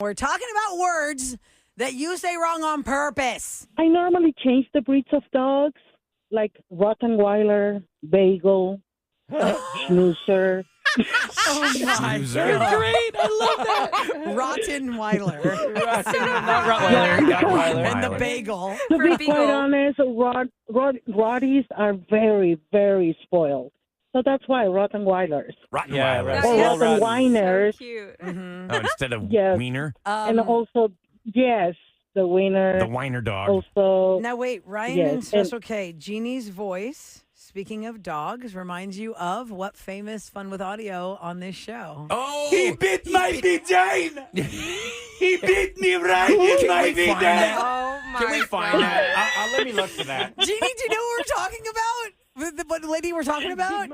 We're talking about words that you say wrong on purpose. I normally change the breeds of dogs, like Rottweiler, Bagel, Schnauzer. Oh my You're God. great. I love that. Rottenweiler. Not Rottweiler. Rottweiler. And the bagel. To For be Beagle. quite honest, Rotties are very, very spoiled. So that's why Rottweilers. Yeah, right. Or Yes. Rottenweiners. So cute. Mm-hmm. Oh, instead of Yes. wiener, And also, yes, the wiener. the whiner dog. Also, Now wait, Ryan Yes, and Special K, Jeannie's voice, speaking of dogs, reminds you of what famous Fun with Audio on this show? Oh, He bit my vagina. He bit me right in my vagina. Oh my Can we find God. that? I'll let me look for that. Jeannie, do you know what we're talking about? What lady we're talking about?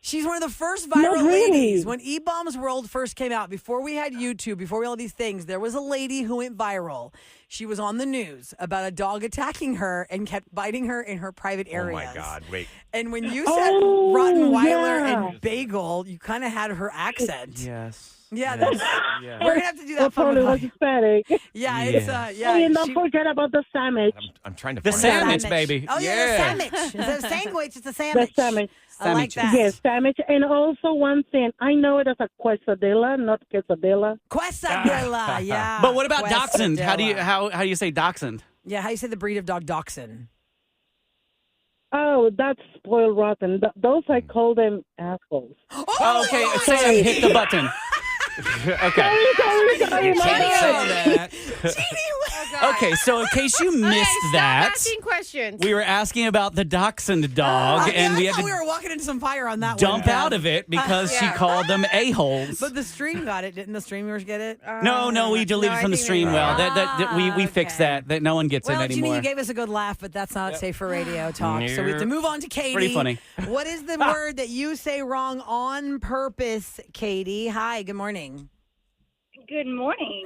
She's one of the first Not viral really. ladies. When E-Bombs World first came out, before we had YouTube, before we had all these things, there was a lady who went viral. She was on the news about a dog attacking her and kept biting her in her private Oh areas. my God! Wait. And when you said Oh, Rottenweiler yeah. and Bagel, you kind of had her accent. Yes. Yeah, Yes. that's, Yeah. we're gonna have to do that that fun probably with was audio. Hispanic. Yeah, it's Oh, and don't she- forget about the sandwich. I'm trying to The find sandwich, that. baby. Oh yeah, Yeah. the sandwich. Instead of sandwich, it's a The sandwich. sandwich. I like that. Yes, sandwich. And also one thing, I know it as a quesadilla, not quesadilla. Quesadilla, yeah. But what about dachshund? How do you Quesadilla. how do you say dachshund? Yeah, how do you say the breed of dog dachshund? Oh, that's spoiled rotten. Those I call them assholes. Oh, okay, Sam, hit the button. Okay. Sorry, my bad. Okay, so in case you missed Stop that, asking questions. we were asking about the dachshund dog, and we I had thought to we were walking into some fire on that dump one. out of it because she Yeah. called them a-holes. But the stream got it. Didn't the streamers get it? No, we deleted I from the think stream. they- Well, that we fixed okay. that no one gets Well, it Jeannie, anymore. you gave us a good laugh, but that's not safe for radio talk. So we have to move on to Katie. Pretty funny. What is the word that you say wrong on purpose, Katie? Hi, good morning. Good morning.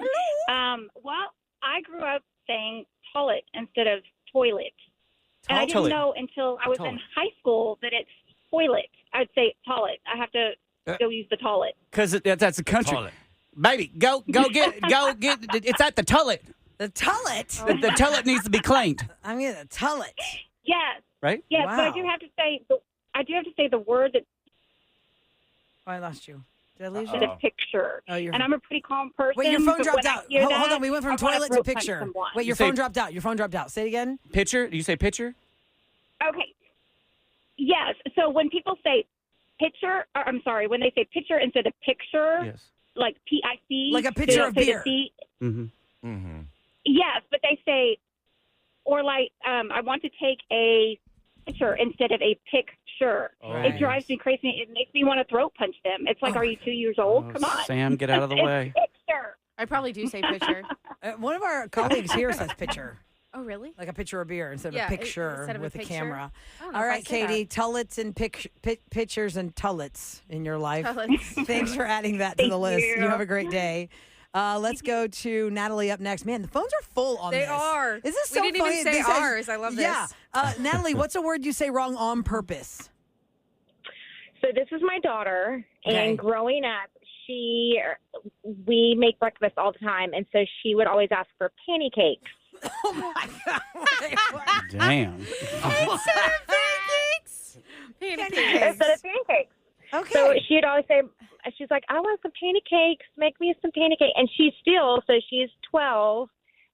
Well, I grew up saying toilet instead of toilet. And I Toilet. didn't know until I was in Toilet. high school that it's toilet. I'd say toilet. I have to go use the toilet. Because that's a country. Toilet. Baby, go get. It's at the toilet. The tullet. The toilet needs to be cleaned, I'm going to tullet. Yes, right? yes, but I Wow. do have to say the word that Oh, I lost you. Did I lose the you? picture. Oh, you're. And I'm a pretty calm person. Wait, your phone but dropped when I out. hear Hold that, on, we went from I wanna toilet to throat punch picture. someone. Wait, your You say- phone dropped out. Your phone dropped out. Say it again. Picture? Do you say picture? Okay. Yes. So when people say picture, or, I'm sorry, when they say picture instead of picture, Yes. like PIC, Like a they pitcher don't of say the beer. C. Mm-hmm. Mm-hmm. Yes, but they say, or like, I want to take a picture instead of a picture. Right. It drives me crazy. It makes me want to throat punch them. It's like, Oh. are you 2 years old? Come on. Sam, get out of the It's way. picture. I probably do say picture. One of our colleagues here says picture, Oh, really? like a pitcher of beer instead of Yeah, a picture instead of a with a picture. camera. I don't know All if I right, say that. Katie, tullets and pictures and tullets in your life. Tullets. Thanks for adding that to the Thank list. You you. have a great day. Let's go to Natalie up next. Man, the phones are full on They this. are. Is this We so didn't funny? even say This has- ours. I love this. Yeah. Natalie, what's a word you say wrong on purpose? So this is my daughter, Okay. and growing up, we make breakfast all the time, and so she would always ask for pancakes. Oh my God. Wait, what? Damn. Pancakes. Instead of pancakes. Okay. So she'd always say, she's like, I want some pancakes. Make me some pancakes. And she's 12,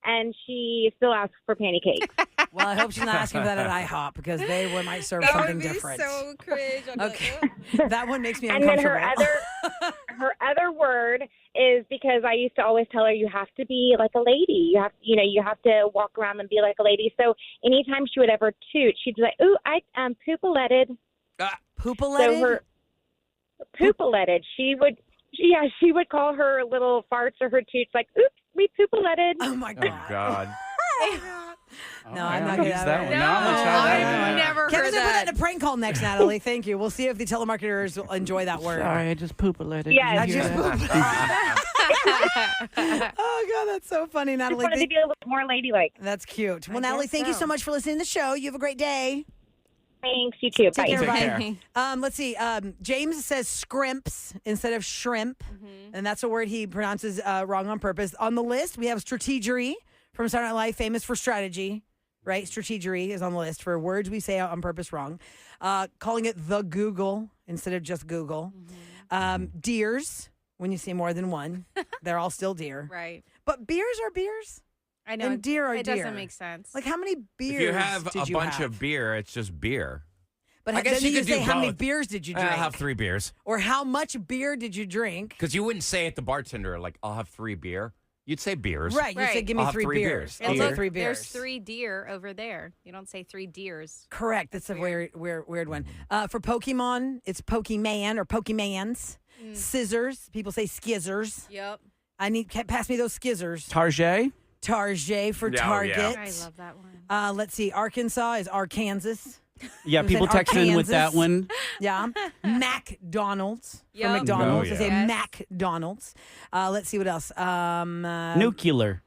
and she still asks for pancakes. Well, I hope she's not asking for that at IHOP because they might serve That something would be different. so cringe. I'm like, Okay. That one makes me And then uncomfortable. her other word is, because I used to always tell her, you have to be like a lady. You have to walk around and be like a lady. So anytime she would ever toot, she'd be like, ooh, I poopaletted. Poopaletted? So her poopaletted, she would call her little farts or her toots like, oops, we poopaletted. Oh my Oh God. God. No, Oh, I'm I not don't gonna use have that it. one. no, No, I'm gonna try that I've one. never Kevin's heard gonna put that that. in a prank call next, Natalie. Thank you. We'll see if the telemarketers will enjoy that word. Sorry, I just poopaletted. Yeah, I just Oh God, that's so funny, I just Natalie. wanted to be a little more ladylike. That's cute. Well, I Natalie, guess thank you so. so much for listening to the show. You have a great day. Thanks, you too. Bye. Take care, Take bye. care. Let's see. James says scrimps instead of shrimp, and that's a word he pronounces wrong on purpose. On the list, we have strategery from Saturday Night Live, famous for strategy, right? Strategery is on the list for words we say on purpose wrong. Calling it the Google instead of just Google. Deers, when you see more than one, they're all still deer. Right. But beers are beers. I know. And deer are it deer. doesn't make sense. Like, how many beers If you have did a you bunch have? of beer, it's just beer. But I guess then you could say, do how many both. beers did you drink? I'll have 3 beers. Or how much beer did you drink? Because you wouldn't say at the bartender, like, I'll have 3 beer. You'd say beers. Right. You say, Right. give me I'll have 3 3 beers. beers. I'll It's take like, 3 beers. There's 3 deer over there. You don't say 3 deers. Correct. That's a weird one. For Pokemon, it's Pokemon or Pokemans. Scissors. People say skizzers. Yep. Pass me those skizzers. Target. Target for Oh, yeah. Target. I love that one. Let's see. Arkansas is Arkansas. Yeah, Who's people in text in with that Arkansas? one. Yeah. McDonald's. For Yep. McDonald's. Oh, They say yes. McDonald's. Let's see what else. Nuclear.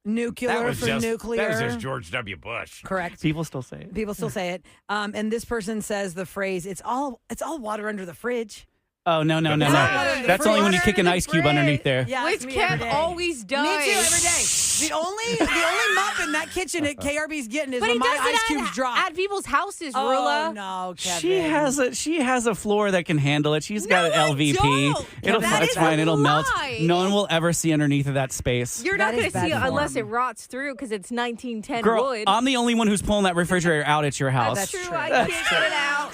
Nuclear for nuclear. That was just George W. Bush. Correct. People still say it. People still say it. And this person says the phrase, it's all water under the fridge. Oh, no. Water under the That's only when you fridge. kick an ice cube underneath there. Yeah, Which it's me every Kev day. always does. Me too, every day. The only mop in that kitchen at KRB's getting is But when he my does ice it cubes drop. at people's houses, Oh, ROula. no, Kevin. She has a floor that can handle it. She's got No, an I LVP. don't. That It's is fine. a It'll melt. lie. No one will ever see underneath of that space. You're That not going is to see it bad unless it form. rots through because it's 1910 Girl, wood. I'm the only one who's pulling that refrigerator out at your house. That's True, true. I can't get it out.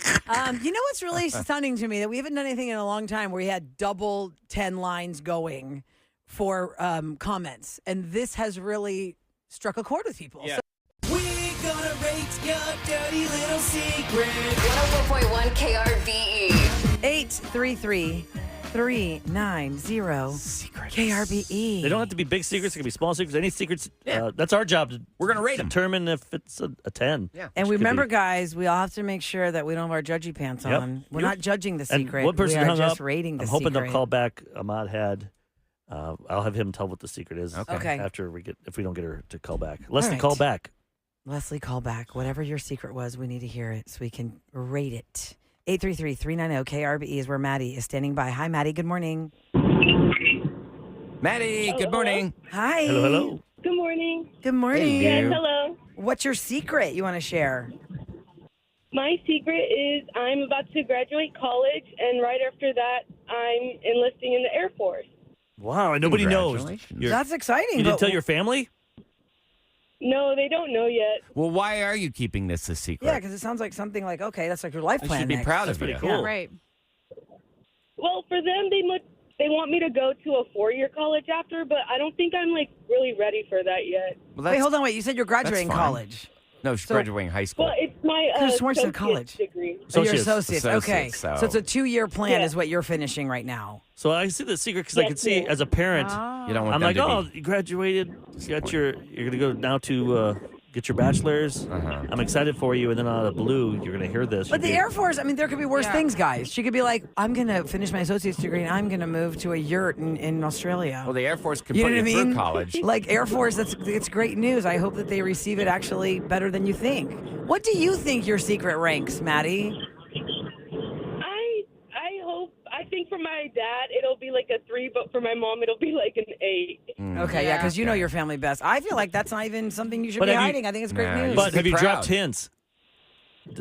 You know what's really stunning to me? That we haven't done anything in a long time where we had double 10 lines going for comments. And this has really struck a chord with people. Yeah. So We're gonna rate your dirty little secret. 104.1 KRBE. 833-390 KRBE. They don't have to be big secrets. It can be small secrets. Any secrets. That's our job to We're going to rate them. determine if it's a 10. Yeah. And Which could remember, be- guys, we all have to make sure that we don't have our judgy pants Yep. on. We're Yep. not judging the And secret. one person we are hung just up. rating the I'm hoping secret. they'll call back. Ahmad had. I'll have him tell what the secret is. Okay. After if we don't get her to call back. Leslie, right. call back. Leslie, call back. Whatever your secret was, we need to hear it so we can rate it. 833-390 KRBE is where Maddie is standing by. Hi, Maddie. Good morning. Maddie, good morning. Hi. Hello, hello. Good morning. Good morning. Hello. Hello. What's your secret you want to share? My secret is I'm about to graduate college, and right after that, I'm enlisting in the Air Force. Wow, and nobody knows. Congratulations. That's exciting. You but didn't tell your family? No, they don't know yet. Well, why are you keeping this a secret? Yeah, because it sounds like something like, okay, that's like your life I plan. should be next. proud That's of you. pretty cool. Right. Well, for them, they want me to go to a 4-year college after, but I don't think I'm really ready for that yet. Well, Wait, hold on. Wait, you said you're graduating fine. college. No, she's graduating high school. Well, it's my Could've sworn she said associate's college. degree. Oh, you're Associates. associates. Okay. Associates, So it's a so- 2-year plan Yeah. is what you're finishing right now. So I see the secret because I Yes, can see ma'am. as a parent. You don't want I'm them like, to oh, be... you graduated. You're going to go now to get your bachelor's. Uh-huh. I'm excited for you. And then out of the blue, you're going to hear this. But the You'll be- Air Force, I mean, there could be worse Yeah. things, guys. She could be like, I'm going to finish my associate's degree and I'm going to move to a yurt in Australia. Well, the Air Force can You put know you what I through mean? college. Like Air Force, it's great news. I hope that they receive it actually better than you think. What do you think your secret ranks, Maddie? I think for my dad, it'll be like a 3, but for my mom, it'll be like an 8. Okay, yeah, Yeah. because you know your family best. I feel like that's not even something you should But be have you- hiding. I think it's great Nah, news. you But should have be you proud. dropped hints?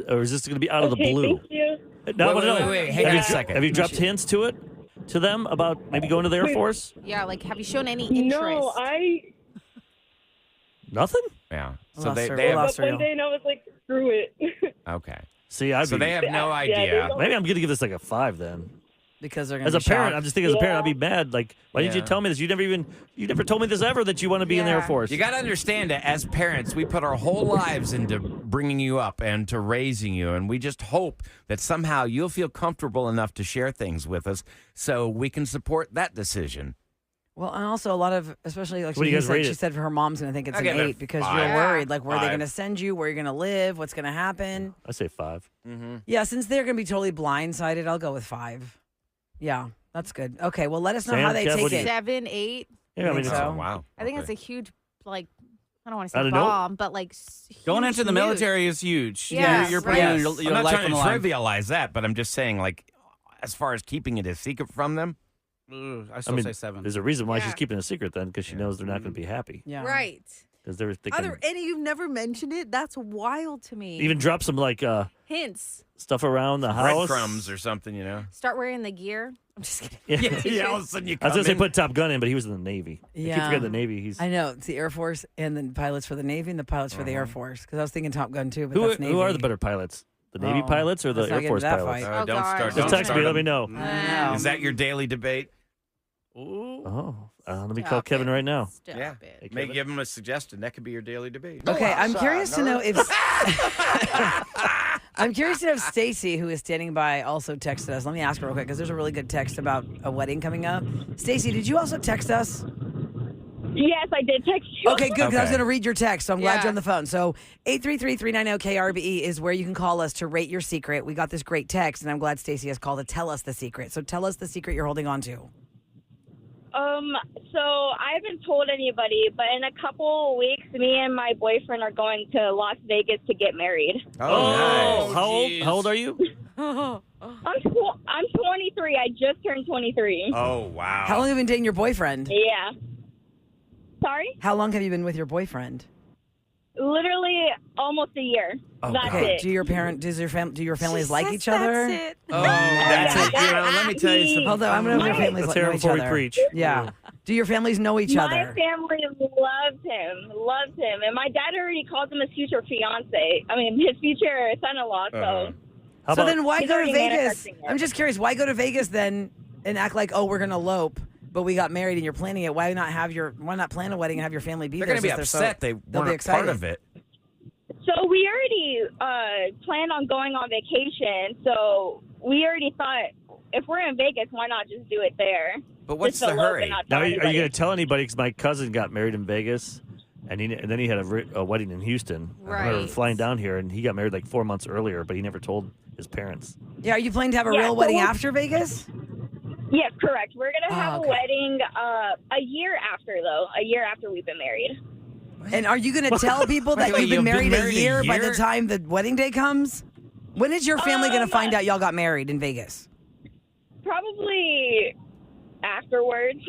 Or is this going to be out of the Okay, blue? thank you. No, Wait, no. wait, hang Have on you a second. Have you dropped hints to them about maybe going to the Air Force? Yeah, like, have you shown any interest? No, Nothing? Yeah. So Lost they, her. they We have... lost but one day and I was like, screw it. Okay. See, So they have no Yeah, idea. they maybe I'm going to give this like a 5 then. because they're going As to a parent, I'm just thinking as a parent, I'd be mad. Like, why didn't you Yeah. tell me this? You never told me this ever that you want to be in the Air Yeah. Force. You got to understand that as parents, we put our whole lives into bringing you up and to raising you. And we just hope that somehow you'll feel comfortable enough to share things with us so we can support that decision. Well, and also a lot of, especially like What do you guys rate she it? said her mom's going to think it's I'll an give it a 8 because 5. you're worried. Like, where are they 5. going to send you? Where are you going to live? What's going to happen? I say 5. Yeah, since they're going to be totally blindsided, I'll go with 5. Yeah, that's good. Okay, well, let us know Sam, how they Kev, what take do you- it. 7, 8. Yeah, I mean, Think it's, so? Wow. I think Okay. it's a huge, like, I don't want to I say don't know. bomb, but like Going huge into the news. military is huge. Yes, You're right. putting your I'm not life trying on to the line. trivialize that, but I'm just saying, like, as far as keeping it a secret from them, I still say 7. There's a reason why Yeah. she's keeping it a secret then, because she knows they're not going to be happy. Yeah. Right. Because they're thinking, And you've never mentioned it? That's wild to me. even drop some like Hints. stuff around the house. breadcrumbs or something, you know. Start wearing the gear. I'm just kidding. Yeah. All of a sudden you I was come going to say in. put Top Gun in, but he was in the Navy. I keep Yeah. forgetting the Navy. He's I know. It's the Air Force and the pilots for the Navy and the pilots for the Air Force. Because I was thinking Top Gun too, but that's Navy. who are the better pilots? The Navy Oh, pilots or the let's not Air get Force into that pilots? fight. Oh, don't God. start. Just don't text me. start Let me them. know. Is that your daily debate? Oh, let me Stop let Kevin it. right now. Stop Yeah. it. May give him a suggestion. That could be your daily debate. Okay, I'm curious to know if I'm curious to know if Stacy, who is standing by, also texted us. Let me ask her real quick because there's a really good text about a wedding coming up. Stacy, did you also text us? Yes, I did text you. Okay, good, because I was Okay. going to read your text, so I'm glad Yeah. you're on the phone. So 833-390-KRBE is where you can call us to rate your secret. We got this great text, and I'm glad Stacy has called to tell us the secret. So tell us the secret you're holding on to. So I haven't told anybody, but in a couple of weeks, me and my boyfriend are going to Las Vegas to get married. Oh, nice. how old are you? I'm 23. I just turned 23. Oh, wow. How long have you been dating your boyfriend? Yeah. Sorry? How long have you been with your boyfriend? Literally almost a year. That's Okay. it. Do your families She like says each other? That's it. Oh, that's it. You know, let me tell you something. Hold on, I'm gonna have your families Let's know hear it each before we other. preach. Yeah. Do your families know each My other? family loves him, and my dad already calls him his future fiance. I mean, his future son-in-law. So How So about then why He's go to already Vegas? manifesting it. I'm just curious. Why go to Vegas then and act like, oh, we're gonna elope, but we got married and you're planning it? Why not plan a wedding and have your family be They're there? going to be since upset they're they they'll be weren't part excited. of it. So we already planned on going on vacation. So we already thought, if we're in Vegas, why not just do it there? But what's Just the elope and hurry? not now? tell Are you anybody. going to tell anybody? Because my cousin got married in Vegas, and then he had a wedding in Houston. We were Right. flying down here, and he got married like 4 months earlier, but he never told his parents. Yeah, are you planning to have a Yeah, real so wedding we'll- after Vegas? Yes, correct. We're going to have okay. a wedding a year after, though. A year after we've been married. And are you going to tell people that Wait, you've been you've been married, married a year by the year? time the wedding day comes? When is your family going to find out y'all got married in Vegas? Probably afterwards.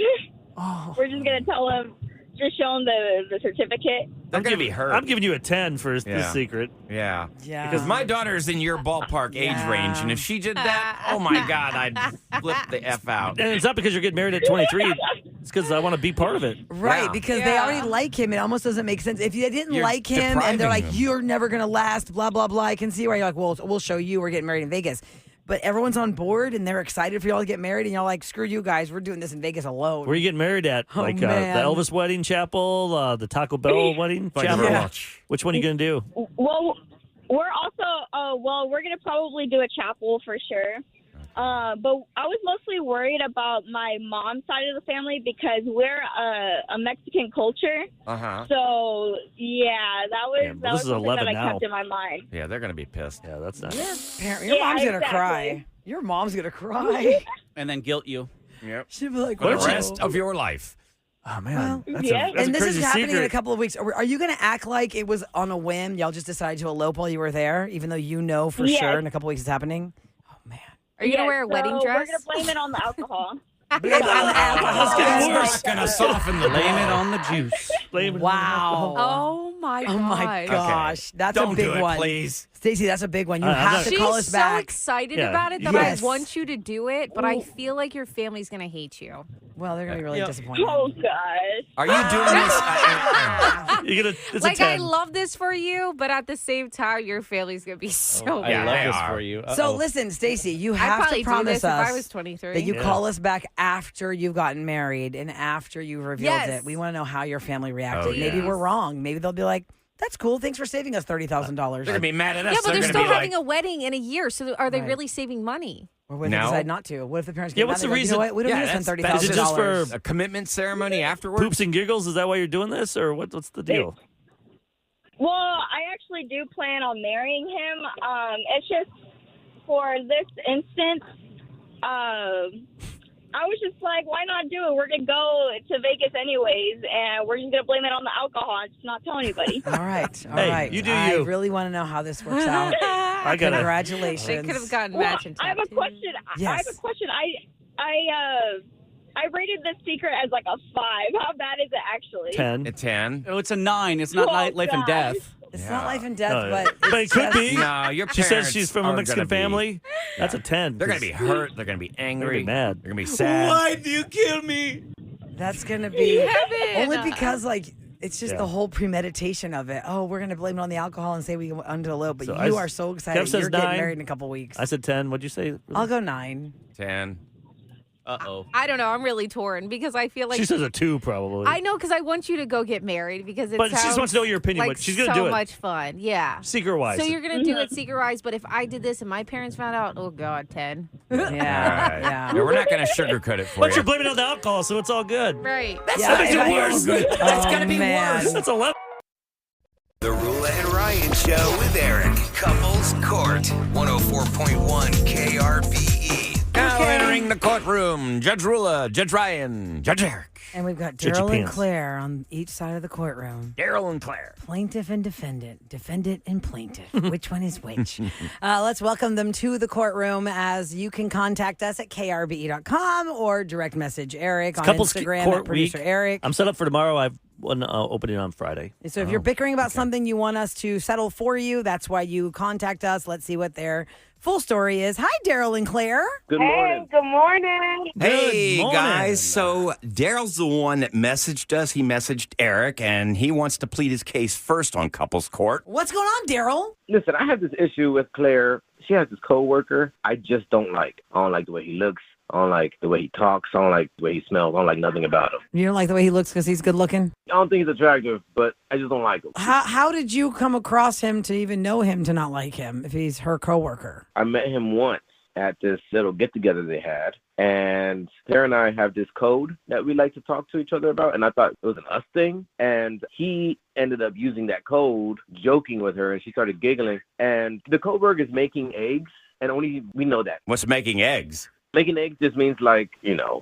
Oh. We're just going to tell them, just show them the certificate. They're going to be hurt. I'm giving you a 10 for Yeah. this secret. Yeah. Yeah. Because my daughter's in your ballpark age Yeah. range, and if she did that, oh my God, I'd flip the F out. And it's not because you're getting married at 23. It's because I want to be part of it. Right, Yeah. because they already like him. It almost doesn't make sense. If they didn't You're like him and they're like, depriving him. you're never going to last, blah, blah, blah, I can see where you're like, well, we'll show you we're getting married in Vegas. But everyone's on board and they're excited for y'all to get married, and y'all like, screw you guys, we're doing this in Vegas alone. Where are you getting married at? Oh, Like the man. Elvis wedding chapel, the Taco Bell wedding Like chapel? yeah. Which one are you going to do? Well, we're also, we're going to probably do a chapel for sure. But I was mostly worried about my mom's side of the family because we're a Mexican culture. Uh-huh. So, yeah, that was, Yeah, but that this was is something 11 that I now. kept in my mind. Yeah, they're going to be pissed. Yeah, that's not. Your Yeah, mom's going to exactly. cry. Your mom's going to cry. And then guilt you. Yep. She'll be like, For the "Whoa." rest of your life. Oh, man. That's Yeah. a And this crazy is happening secret. in a couple of weeks. Are you going to act like it was on a whim? Y'all just decided to elope while you were there, even though you know for Yes. sure in a couple of weeks it's happening? Oh, man. Are you going to wear a wedding We're dress? going to blame it on the alcohol. This guy's not going to soften the Blame it blow. on the juice. Blame it. Wow. Oh my god. Oh, my gosh. That's Don't a big do it, one. please. Stacey, that's a big one. You I'm have not- to She's call us so back. excited Yeah, about it that yes. I want you to do it, but I feel like your family's going to hate you. Well, they're going to be really disappointed. Oh, gosh. Are you doing this? You're gonna, it's Like, a 10. I love this for you, but at the same time, your family's going to be so I Yeah, love they this are. for you. So listen, Stacey, you I'd have probably to do promise this if us I was 23. that you Yeah. call us back after you've gotten married and after you've revealed Yes. it. We want to know how your family reacted. Oh, Maybe yes. we're wrong. Maybe they'll be like, "That's cool. Thanks for saving us $30,000." They're going to be mad at us. Yeah, but they're gonna still be having like, a wedding in a year, so are they Right. really saving money? Or what if they No. decide not to? What if the parents Yeah, get what's mad? the They're like, reason- You know what? We don't Yeah, need to spend that's- $30,000. Is it just for- a commitment ceremony afterwards? Poops and giggles? Is that why you're doing this? Or what's the deal? Well, I actually do plan on marrying him. It's just for this instance, I was just like, why not do it? We're going to go to Vegas anyways, and we're just going to blame it on the alcohol and just not tell anybody. All right. You do I you. really want to know how this works out. Congratulations. They could have gotten Well, matching I have a tattoos. question. Yes. I have a question. I rated this secret as like a 5. How bad is it actually? 10. A 10. Oh, it's a 9. It's not Oh, life and God. death. It's Yeah. not life and death, No, but but it it's could just- be. No, your She parents says she's from a are Mexican gonna be- family. That's a 10. They're going to be hurt. They're going to be angry. They're gonna be mad. They're going to be sad. Why do you kill me? That's going to be Kevin! only because, like, it's just Yeah. the whole premeditation of it. Oh, we're going to blame it on the alcohol and say we undelope, but So you I- are so excited. Kev says You're getting 9. married in a couple weeks. I said 10. What'd you say? I'll go 9. 10. Uh-oh. I don't know. I'm really torn because I feel like She says a 2 probably. I know because I want you to go get married because it But she just sounds wants to know your opinion, like but she's gonna so do it. much fun. Yeah. Secret-wise. So you're gonna do it secret-wise, but if I did this and my parents found out, oh God, 10. All right. Yeah. No, we're not going to sugarcoat it for But you. you're blaming it on the alcohol, so it's all good. Right. That makes if it I- worse. That's going to be man. worse. That's 11. The ROula and Ryan Show with Eric. Couples Court. 104.1 KRBE. Now entering the courtroom, Judge ROula, Judge Ryan, Judge Eric. And we've got Judge Daryl and Pants. Claire on each side of the courtroom. Daryl and Claire. Plaintiff and defendant, defendant and plaintiff. Which one is which? Let's welcome them to the courtroom as you can contact us at krbe.com or direct message Eric on Couples Instagram Court at producer week. Eric. I'm set up for tomorrow. I've one opening on Friday. So if you're bickering about something you want us to settle for you, that's why you contact us. Let's see what their full story is. Hi, Daryl and Claire. Good morning. Good morning. Hey, Good morning. guys. So Daryl's the one that messaged us. He messaged Eric, and he wants to plead his case first on couples court. What's going on, Daryl? Listen, I have this issue with Claire. She has this coworker I just don't like. I don't like the way he looks. I don't like the way he talks. I don't like the way he smells. I don't like nothing about him. You don't like the way he looks because he's good looking? I don't think he's attractive, but I just don't like him. How did you come across him to even know him to not like him if he's her coworker? I met him once at this little get-together they had, and Claire and I have this code that we like to talk to each other about, and I thought it was an us thing, and he ended up using that code, joking with her, and she started giggling, and the coworker is making eggs, and only we know that. What's making eggs? Making eggs just means like,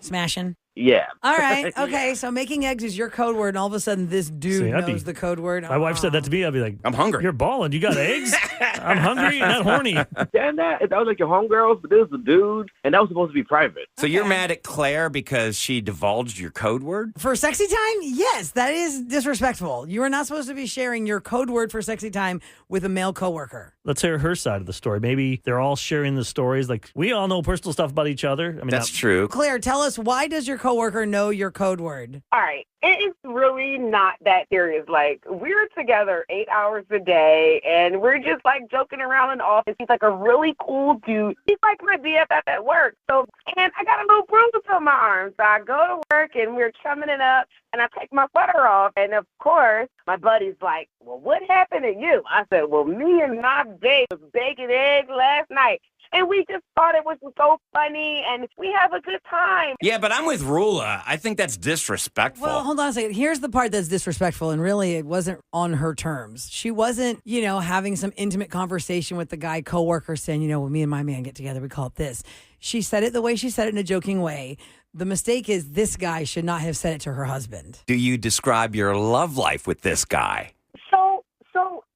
Smashing. yeah. All right. Okay. So making eggs is your code word, and all of a sudden this dude See, I'd knows be- the code word. My wife said that to me. I'd be like, I'm hungry. You're balling. You got eggs? I'm hungry and not horny. And that was like your homegirls, but this was a dude, and that was supposed to be private. So you're mad at Claire because she divulged your code word? For sexy time, yes, that is disrespectful. You are not supposed to be sharing your code word for sexy time with a male coworker. Let's hear her side of the story. Maybe they're all sharing the stories. Like, we all know personal stuff about each other. I mean, That's true. Claire, tell us, why does your coworker know your code word? All right. It is really not that serious. Like, we're together 8 hours a day, and we're just, like, joking around in the office. He's, like, a really cool dude. He's, like, my BFF at work. So, and I got a little bruise on my arm. So I go to work, and we're chumming it up, and I take my sweater off. And, of course, my buddy's like, well, what happened to you? I said, well, me and my babe was baking eggs last night. And we just thought it was so funny, and we have a good time. Yeah, but I'm with ROula. I think that's disrespectful. Well, hold on a second. Here's the part that's disrespectful, and really it wasn't on her terms. She wasn't, having some intimate conversation with the guy coworker saying, when me and my man get together, we call it this. She said it the way she said it in a joking way. The mistake is this guy should not have said it to her husband. Do you describe your love life with this guy? So,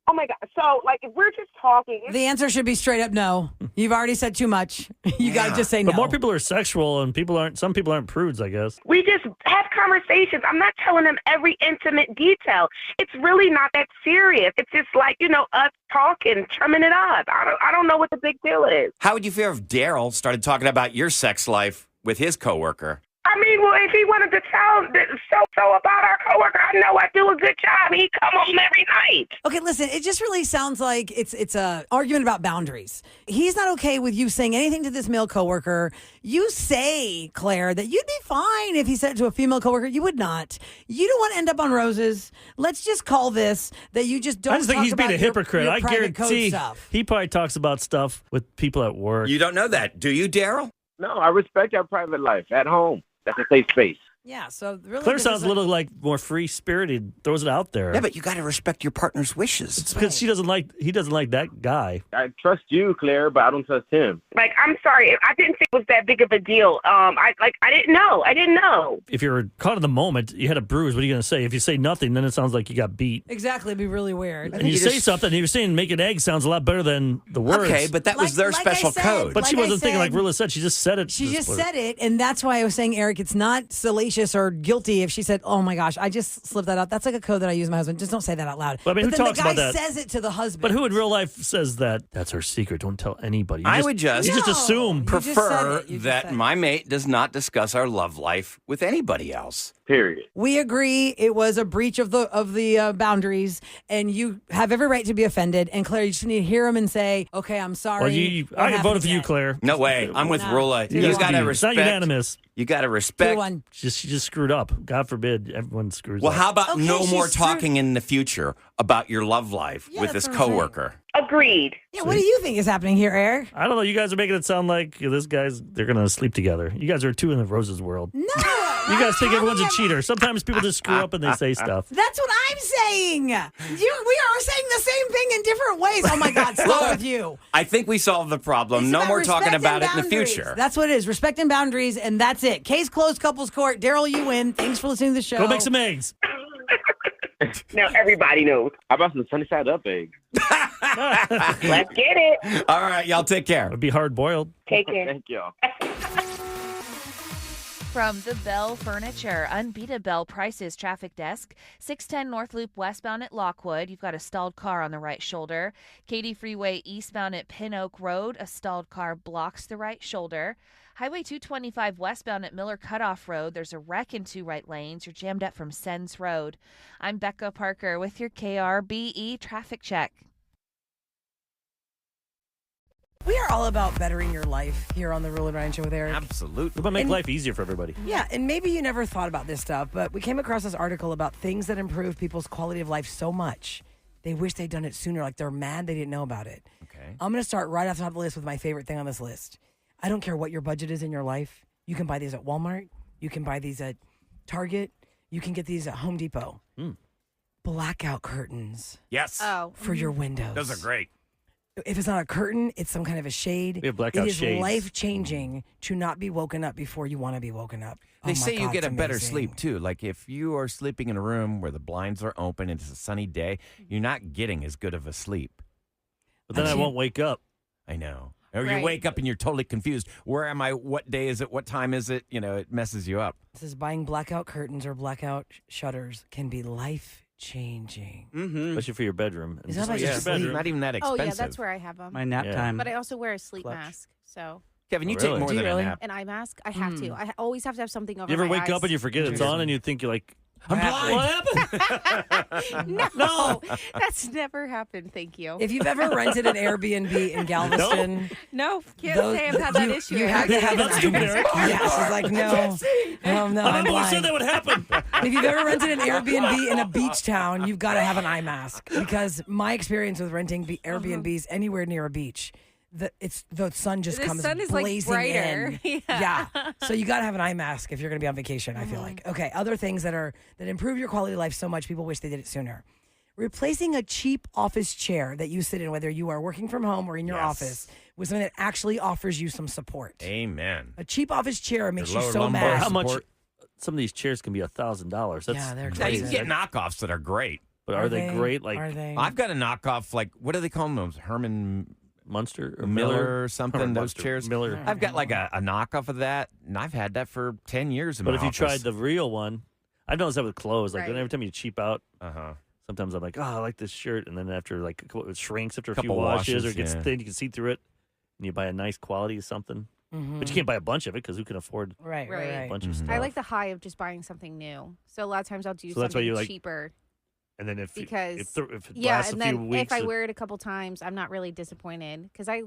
oh my God. So, like, if we're just talking. The answer should be straight up no. You've already said too much. You got to just say no. But more people are sexual, and some people aren't prudes, I guess. We just have conversations. I'm not telling them every intimate detail. It's really not that serious. It's just like, us talking, chumming it up. I don't know what the big deal is. How would you feel if Daryl started talking about your sex life with his coworker? I mean, well, if he wanted to tell so about our coworker, I know I do a good job. He come home every night. Okay, listen, it just really sounds like it's a argument about boundaries. He's not okay with you saying anything to this male coworker. You say, Claire, that you'd be fine if he said it to a female coworker. You would not. You don't want to end up on roses. Let's just call this that you just don't. I just think talk he's being about a hypocrite. your I private code guarantee stuff. he probably talks about stuff with people at work. You don't know that, do you, Daryl? No, I respect our private life at home. That's a safe space. Yeah, so really, Claire this sounds is a little like more free spirited. Throws it out there. Yeah, but you got to respect your partner's wishes. It's because he doesn't like that guy. I trust you, Claire, but I don't trust him. Like, I'm sorry, I didn't think it was that big of a deal. I didn't know. I didn't know. If you're caught in the moment, you had a bruise. What are you going to say? If you say nothing, then it sounds like you got beat. Exactly, it'd be really weird. And you say something, and you're saying make an egg sounds a lot better than the words. Okay, but that was their special code. But she wasn't thinking like ROula said. She just said it. She just said it, and that's why I was saying, Eric, it's not salacious or guilty if she said, "Oh my gosh, I just slipped that out." That's like a code that I use with my husband. Just don't say that out loud. But I mean, who then talks the guy about that? says it to the husband. But who in real life says that? That's her secret. Don't tell anybody. I would just assume. prefer that my mate does not discuss our love life with anybody else. Period. We agree it was a breach of the boundaries, and you have every right to be offended. And Claire, you just need to hear him and say, "Okay, I'm sorry." Well, I voted for you, Claire. No way. I'm with ROula. You got to respect. It's not unanimous. You got to respect. She just screwed up. God forbid everyone screws Well, up. how about no more talking in the future about your love life with this coworker? Agreed. Yeah, what do you think is happening here, Eric? I don't know. You guys are making it sound like they're going to sleep together. You guys are two in the roses world. No. You guys think everyone's a cheater. Sometimes people just screw up and they say stuff. That's what I'm saying. We are saying the same thing in different ways. Oh my God, stop with you. I think we solved the problem. It's No about more talking respect about and it in the boundaries. future. That's what it is. Respect and boundaries, and that's it. Case closed, couples court. Daryl, you win. Thanks for listening to the show. Go make some eggs. Now everybody knows. How about some sunny side up eggs? Let's get it. All right, y'all take care. It'd be hard boiled. Take care. Thank y'all. From the Bell Furniture, unbeatable Bell prices traffic desk, 610 North Loop westbound at Lockwood. You've got a stalled car on the right shoulder. Katy Freeway eastbound at Pin Oak Road, a stalled car blocks the right shoulder. Highway 225 westbound at Miller Cutoff Road, there's a wreck in two right lanes. You're jammed up from Sens Road. I'm Becca Parker with your KRBE traffic check. We are all about bettering your life here on the ROula and Ryan Show with Eric. Absolutely. We're going to make life easier for everybody. Yeah, and maybe you never thought about this stuff, but we came across this article about things that improve people's quality of life so much. They wish they'd done it sooner. Like they're mad they didn't know about it. Okay. I'm going to start right off the top of the list with my favorite thing on this list. I don't care what your budget is in your life. You can buy these at Walmart. You can buy these at Target. You can get these at Home Depot. Blackout curtains. Yes. For your windows. Those are great. If it's not a curtain, it's some kind of a shade. We have blackout It is shades. life-changing to not be woken up before you want to be woken up. They Oh my say you God, get it's a better amazing. sleep, too. Like if you are sleeping in a room where the blinds are open and it's a sunny day, you're not getting as good of a sleep. But then I won't wake up. I know. Or you Right. wake up and you're totally confused. Where am I? What day is it? What time is it? You know, it messes you up. This is buying blackout curtains or blackout shutters can be life-changing. Especially for your bedroom. Is that about Just just your sleep? bedroom. Not even that Oh, expensive. yeah, that's where I have them. My nap Yeah. time. But I also wear a sleep Clutch. mask, so. Kevin, you Oh, take really? more Do you than really? a nap. An eye mask, I have to. I always have to have something over You ever my wake eyes. up and you forget it's on and you think you're like, I'm blind. What happened? No, that's never happened. Thank you. If you've ever rented an Airbnb in Galveston, No, can't those- say I've had that issue. You Eric. have to have That's an stupid, eye Eric. mask. Yeah, she's like, no, no, I'm Who said blind. that would happen? If you've ever rented an Airbnb in a beach town, you've got to have an eye mask because my experience with renting Airbnbs anywhere near a beach, the sun just The comes sun is, like, blazing brighter. in. Yeah. So you got to have an eye mask if you're going to be on vacation. I feel like. Okay, other things that improve your quality of life so much people wish they did it sooner. Replacing a cheap office chair that you sit in, whether you are working from home or in your Yes. office, with something that actually offers you some support. Amen. A cheap office chair makes you lower so lumbar mad. How much? support. Some of these chairs can be $1,000. That's Yeah, they're Now, you can crazy. get knockoffs that are great. But are they great? Like Are they? I've got a knockoff, like, what do they call them? Herman Munster or Miller or something, Herman those Munster. chairs. Miller. I've got like a knockoff of that, and I've had that for 10 years in But my if you office. tried the real one, I've noticed that with clothes. Like Right. every time you cheap out, Uh-huh. sometimes I'm like, oh, I like this shirt, and then after like it shrinks after a few Couple washes, or washes, it gets yeah. thin, you can see through it, and you buy a nice quality of something. But you can't buy a bunch of it because who can afford Right, Right. right, a right. bunch of stuff? I like the high of just buying something new. So a lot of times I'll do So that's why something you like- cheaper And then if because if it yeah, lasts and a few then weeks, if I wear it a couple times, I'm not really disappointed because I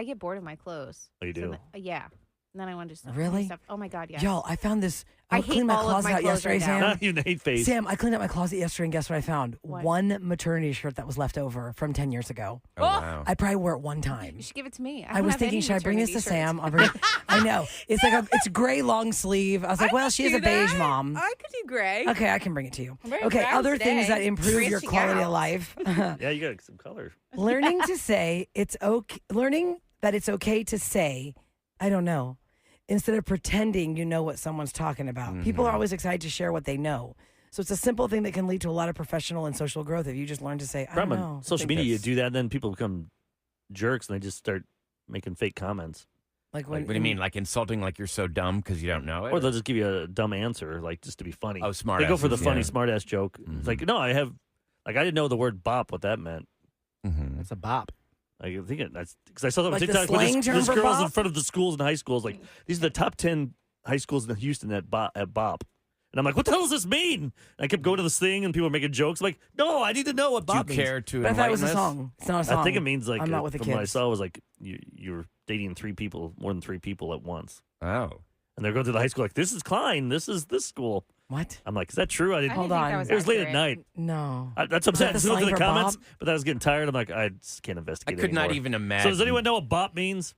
get bored of my clothes. Oh, you So do? yeah. And then I wanted to stuff Really? stuff. Oh my God, yes. Yo, I found this. I cleaned hate my all of closet my out clothes yesterday, right now. Sam. You hate face. Sam, I cleaned out my closet yesterday, and guess what I found? What? One maternity shirt that was left over from 10 years ago. Oh, wow. I probably wore it one time. You should give it to me. I don't was have thinking, any should I bring this to maternity Sam? shirts. I'll bring I know. It's like it's gray long sleeve. I was like, well, she is a beige mom. I could do gray. Okay, I can bring it to you. I'm very Okay, brown other things today. that improve your Branching quality of out. life. Yeah, you got some color. Learning to say it's okay. Learning that it's okay to say, I don't know, instead of pretending you know what someone's talking about. People are always excited to share what they know. So it's a simple thing that can lead to a lot of professional and social growth if you just learn to say, I don't Problem know. on social media, you do that, and then people become jerks, and they just start making fake comments. Like What do you mean? Like insulting like you're so dumb because you don't know it? Or they'll just give you a dumb answer, like just to be funny. Oh, smart They go for the asses, funny, yeah. smart ass joke. It's like, no, I didn't know the word bop, what that meant. It's a bop. I think that's because I saw them on Like the TikTok with slang term this for girls in bop? front of the schools and high schools. Like, these are the top 10 high schools in Houston at bop. And I'm like, what the hell does this mean? And I kept going to this thing, and people were making jokes. I'm like, no, I need to know what Do you bop means. care to But I thought it was a enlighten us? song. It's not a song. I think it means like I'm not with the from what I kids. saw was like you're dating more than three people at once. Oh. And they're going to the high school like, this is Klein, this is this school. What? I'm like, is that true? I didn't. Hold on. It was late at night. No. That's what I'm Is that saying. I the just looked at slang the for comments, Bob? but I was getting tired. I'm like, I just can't investigate. I could not anymore. even imagine. So does anyone know what bop means?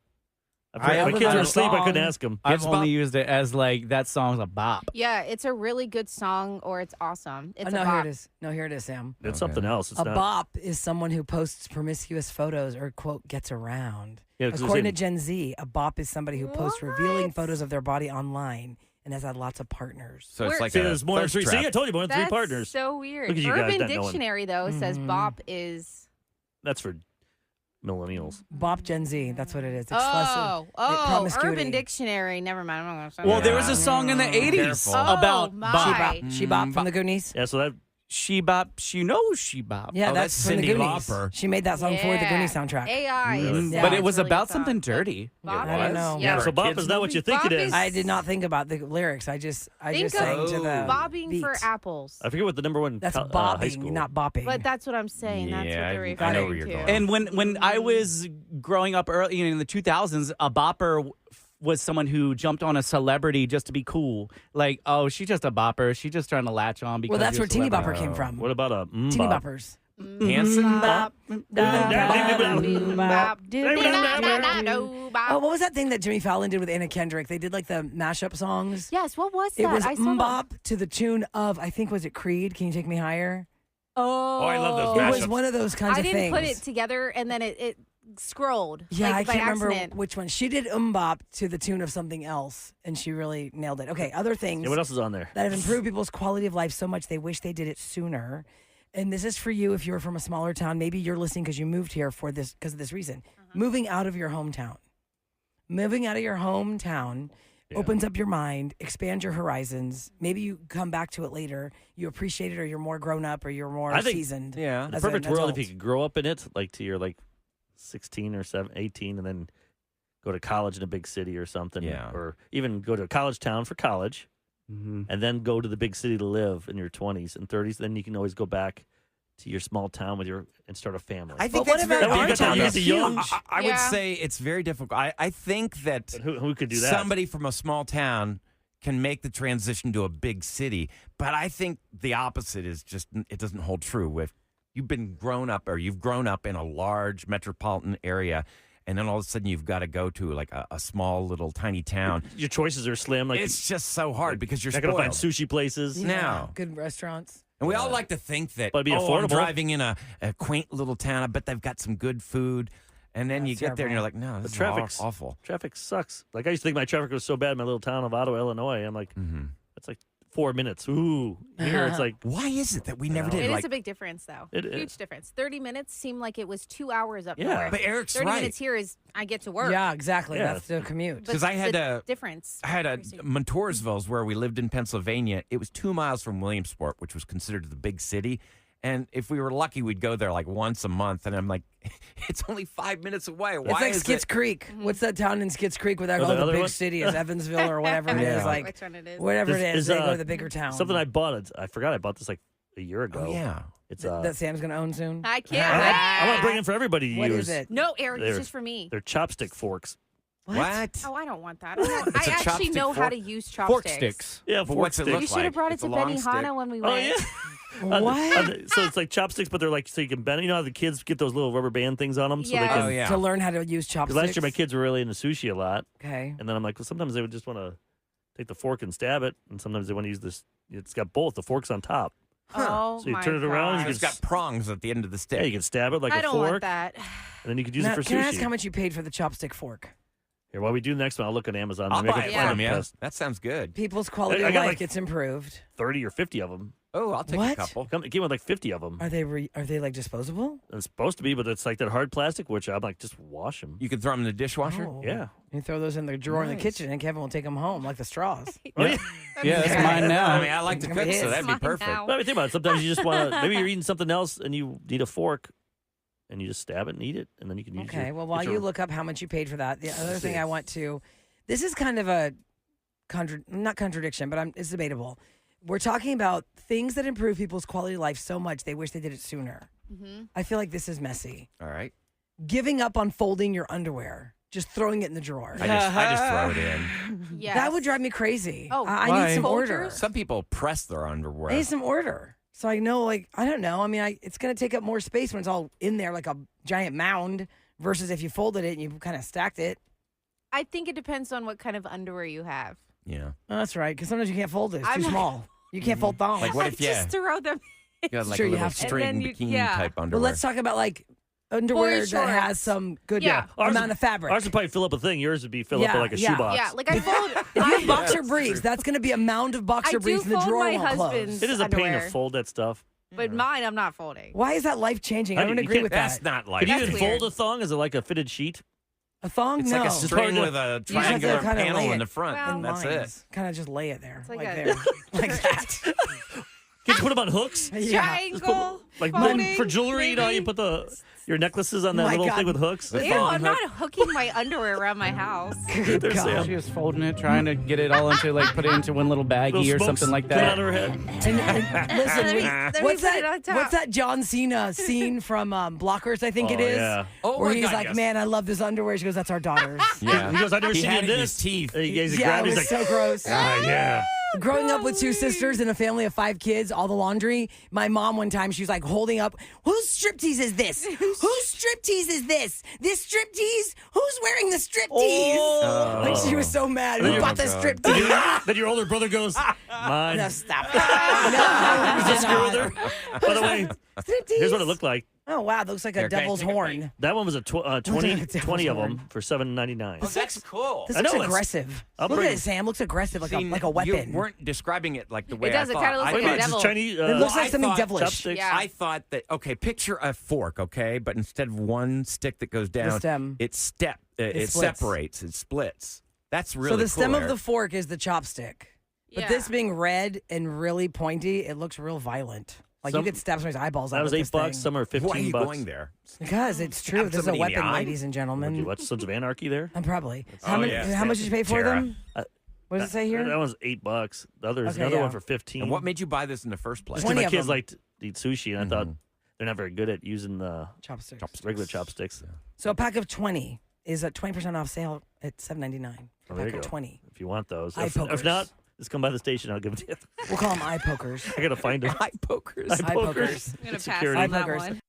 I My have kids a are asleep. I couldn't song. ask them. I've only used it as like that song's a bop. Yeah, it's a really good song or it's awesome. It's no, a here bop. it is. No, here it is, Sam. It's something else. It's A not. bop is someone who posts promiscuous photos or, quote, gets around. Yeah, 'cause they're According to saying- Gen Z, a bop is somebody who posts revealing photos of their body online and has had lots of partners. So it's like See, a there's more than thirst three. trap. See, I told you more than That's three partners. so weird. Look at you guys Urban not knowing. Dictionary, though, says bop is... That's for millennials. Bop Gen Z, that's what it is. Oh, promiscuity. Urban Dictionary. Never mind. I'm not going to say Well, that. there was a song in the 80s Careful. about Oh, bop. my. She Bop from the Goonies. Yeah, so that She bop, she knows she bop. Yeah, Oh, that's that's from the Cyndi Goonies. Lauper. She made that song for the Yeah. Goonies soundtrack. AI Really? is... But yeah, it was it's a really about good something song. dirty. Bop I don't is- know. yeah. So bop kids is not what you movie. think it Bop is. is- I did not think about the lyrics. I just Think sang of to the bobbing beat. for apples. I forget what the number one. That's high bobbing, school. not bopping. But that's what I'm saying. That's Yeah, what they're I referring know where you're to. going. And when I was growing up early in the 2000s, a bopper was someone who jumped on a celebrity just to be cool. Like, oh, she's just a bopper. She's just trying to latch on because well, that's you're where a Teeny celebrity. Bopper came from. What about a Teeny bop? Boppers. Hanson? Oh, what was that thing that Jimmy Fallon did with Anna Kendrick? They did like the mashup songs. Yes, what was that? It was I saw that. Mbop to the tune of, I think, was it Creed? Can You Take Me Higher? Oh, I love those It was mashups. one of those kinds I of didn't things. put it together, and then it scrolled. Yeah, like, I by can't remember accident. which one. She did Mbop to the tune of something else, and she really nailed it. Okay, other things Yeah, what else is on there? that have improved people's quality of life so much they wish they did it sooner. And this is for you if you're from a smaller town. Maybe you're listening because you moved here for this because of this reason. Moving out of your hometown. Moving out of your hometown opens up your mind, expands your horizons. Maybe you come back to it later. You appreciate it, or you're more grown up, or you're more I think- seasoned. Yeah. The as perfect an world adult. if you could grow up in it, like to your 16 or 18, and then go to college in a big city or something. Yeah. Or even go to a college town for college, and then go to the big city to live in your 20s and 30s. Then you can always go back to your small town and start a family. I think But what that's about very our difficult. town? It's huge. I would Yeah. say it's very difficult. I think that But who could do that? somebody from a small town can make the transition to a big city, but I think the opposite is just it doesn't hold true. With you've grown up in a large metropolitan area, and then all of a sudden you've got to go to like a small little tiny town. Your choices are slim. Like It's just so hard because you're not gonna spoiled. find sushi places. No. Good restaurants. And we all like to think that, But it'd be I'm affordable. driving in a quaint little town. I bet they've got some good food. And then Yeah, you it's get there and you're like, terrible. no, this The is traffic's awful. Traffic sucks. Like I used to think my traffic was so bad in my little town of Ottawa, Illinois. I'm like, it's like 4 minutes. Ooh, here it's like Why is it that we never know. did? It is Like, a big difference, though. It- Huge difference. 30 minutes seemed like it was 2 hours up Yeah. north. but Eric's 30 right. minutes here is I get to work. Yeah, exactly. Yeah. That's the commute. But 'Cause I had the a- difference. I had a Montoursville's where we lived in Pennsylvania. It was 2 miles from Williamsport, which was considered the big city. And if we were lucky, we'd go there like once a month. And I'm like, it's only 5 minutes away. Why It's like is Skits it? Creek. What's that town in Skits Creek where they're Oh, the the other big one? city is Evansville or whatever it Yeah. is? Like Which one it is. whatever it This is, is, they go to the bigger town. something I bought. I forgot I bought this like a year ago. Oh, yeah. It's that Sam's gonna own soon. I can't I wait. want to bring it for everybody to What use. is it? No, Eric, They're- it's just for me. They're chopstick forks. What? Oh, I don't want that. I It's a actually chopstick know how fork? to use chopsticks. Fork sticks. Yeah, But fork what's it stick. look You should have like? brought it It's to a long Benihana stick? when we Oh went. yeah. What? So it's like chopsticks, but they're like so you can bend. You know how the kids get those little rubber band things on them, so they Yes. can. Oh, yeah. To learn how to use 'Cause chopsticks. last year my kids were really into sushi a lot, Okay. and then I'm like, well, sometimes they would just want to take the fork and stab it, and sometimes they want to use this. It's got both. The fork's on top, Oh, so you my turn it around. God. You It's can got prongs at the end of the stick. Yeah, you can stab it like I a don't fork, want that. and then you could use Now, it for can I ask sushi. how much you paid for the chopstick fork? Here, while we do the next one, I'll look at Amazon. I'll Maybe I buy can it find from the you. best That sounds good. People's quality I of got life like- gets improved. 30 or 50 of them. Oh, I'll take What? a couple. It came with like 50 of them. Are they like disposable? It's supposed to be, but it's like that hard plastic, which I'm like, just wash them. You can throw them in the dishwasher? Oh. Yeah. You throw those in the drawer in the Nice. kitchen, and Kevin will take them home like the straws. Oh, yeah. Yeah, that's mine now. I mean, I like to It cook, is. so that'd be Mine perfect. now. But I mean, think about it. Sometimes you just want to, maybe you're eating something else and you need a fork and you just stab it and eat it. And then you can use Okay. your, Well, while get you your- look up how much you paid for that, the other thing I want to, this is kind of a not contradiction, but it's debatable. We're talking about things that improve people's quality of life so much they wish they did it sooner. Mm-hmm. I feel like this is messy. All right. Giving up on folding your underwear, just throwing it in the drawer. I just throw it in. Yes. That would drive me crazy. Oh, I why? need some order. Folders? Some people press their underwear. I need some order. So I know, like, I don't know. I mean, it's going to take up more space when it's all in there like a giant mound versus if you folded it and you kind of stacked it. I think it depends on what kind of underwear you have. Yeah. Oh, that's right, because sometimes you can't fold it. It's I'm too not- small. You can't fold thongs. Like, what if you Just throw them. got like Sure, a you little have to. string And then you- bikini yeah. type But underwear? let's talk about, like, underwear Boy that has shorts. some good Yeah. amount of fabric. Ours would probably fill up a thing. Yours would be fill up Yeah, like a yeah. shoebox. Yeah, like I fold. If you have boxer briefs, that's going to be a mound of boxer I do briefs and the fold drawer my won't close. husband's It is a pain underwear. to fold that stuff. But mine, I'm not folding. Why is that life changing? I How do don't you agree can't- with That's that. not like Could you That's even weird. fold a thong? Is it like a fitted sheet? A thong? It's no. like a hard string to- with a You just have to triangular kinda panel lay in it the front. Well, and that's it. Kind of just lay it there. like like a- there. Like that. Can you put them on hooks? Yeah. Triangle. Like folding, for jewelry, you know, how you maybe? put your necklaces on that My little God. thing with hooks. The Ew, thong I'm hook. not hooking my underwear around my house. There's God. Sam. She was folding it, trying to get it all into, like, put it into one little baggie Little or smokes something like coming out that. of her head. And listen, Let me what's put it on that? top. What's that John Cena scene from Blockers? I think it Oh, is. yeah. Oh, where my he's God, like, yes. "Man, I love this underwear." She goes, "That's our daughter's." Yeah. He goes, "I've never He seen had you it in in this." his teeth. And he Yeah, grabbed it it. was He's like, so gross. ah, yeah. Growing up with two sisters and a family of 5 kids, all the laundry. My mom one time, she was like holding up, "Whose striptease is this? Whose striptease is this? This striptease? Who's wearing the striptease?" Oh. Like she was so mad. Who Oh, bought the God. striptease? Then your older brother goes, mine. No, stop it. No, Is this girl there? By the way, striptease. here's what it looked like. Oh wow, it looks like a Here, can I devil's take a horn. That one was a 20 Devil's 20 of them horn. for $7.99. Oh, that's cool. This I know, looks it's- aggressive. I'll Look bring at it. it, Sam. Looks aggressive, like See, a weapon. You weren't describing it like the way does, I it thought. kinda looks I like a thought- It's devil. Chinese. It looks like I something thought devilish. chopsticks. Yeah. I thought that, okay, picture a fork, okay, but instead of one stick that goes down, stem. it It splits. separates, it splits. That's really so the cool, stem of Eric. the fork is the chopstick. But Yeah. this being red and really pointy, it looks real violent. Like Some- you could stab somebody's eyeballs out That was with $8. this thing. Some are 15 Why are you bucks. going there? Because it's true. Stab This is a somebody in the weapon, eye? ladies and Did you gentlemen. watch Sons of Anarchy there? Probably. Oh, How, yeah. how much did you pay for Tara. them? What does it say here? That one's $8. The other's Okay, another yeah. one for 15. And what made you buy this in the first place? Just 'cause 20 my of kids them. like to eat sushi, and I thought they're not very good at using the Chopsticks. regular chopsticks. So a pack of 20 is at 20% off sale at $7.99. Oh, A there pack you of go. 20. If you want those. Eye If pokers. not, just come by the station. I'll give it to you. We'll call them eye pokers. I got to find it. Eye pokers. Eye Eye pokers. pokers. I'm going to pass Security. on that Eye pokers. one.